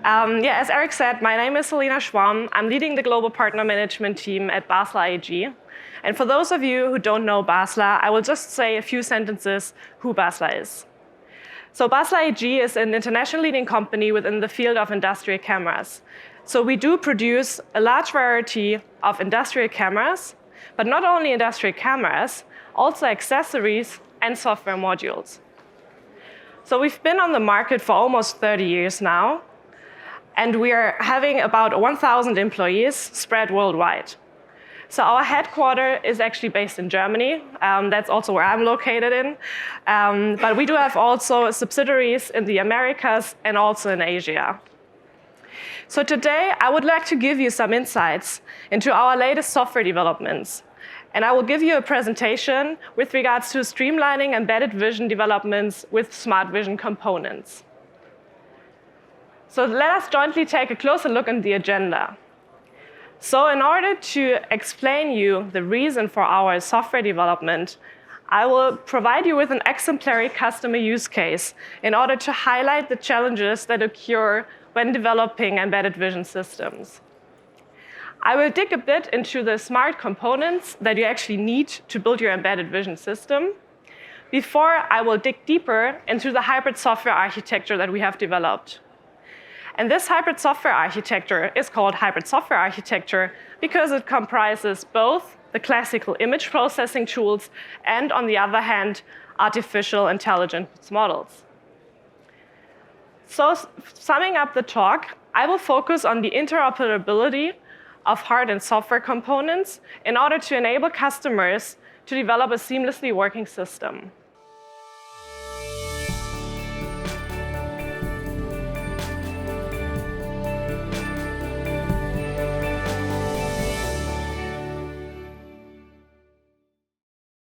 As Eric said, my name is Selena Schwarm. I'm leading the global partner management team at Basler AG. And for those of you who don't know Basler, I will just say a few sentences who Basler is. So Basler AG is an international leading company within the field of industrial cameras. So we do produce a large variety of industrial cameras, but not only industrial cameras, also accessories and software modules. So we've been on the market for almost 30 years now, and we are having about 1,000 employees spread worldwide. So our headquarters is actually based in Germany. That's also where I'm located in. But we do have also subsidiaries in the Americas and also in Asia. So today, I would like to give you some insights into our latest software developments. And I will give you a presentation with regards to streamlining embedded vision developments with smart vision components. So let us jointly take a closer look at the agenda. So in order to explain you the reason for our software development, I will provide you with an exemplary customer use case in order to highlight the challenges that occur when developing embedded vision systems. I will dig a bit into the smart components that you actually need to build your embedded vision system before I will dig deeper into the hybrid software architecture that we have developed. And this hybrid software architecture is called hybrid software architecture because it comprises both the classical image processing tools and, on the other hand, artificial intelligence models. So summing up the talk, I will focus on the interoperability of hard and software components in order to enable customers to develop a seamlessly working system.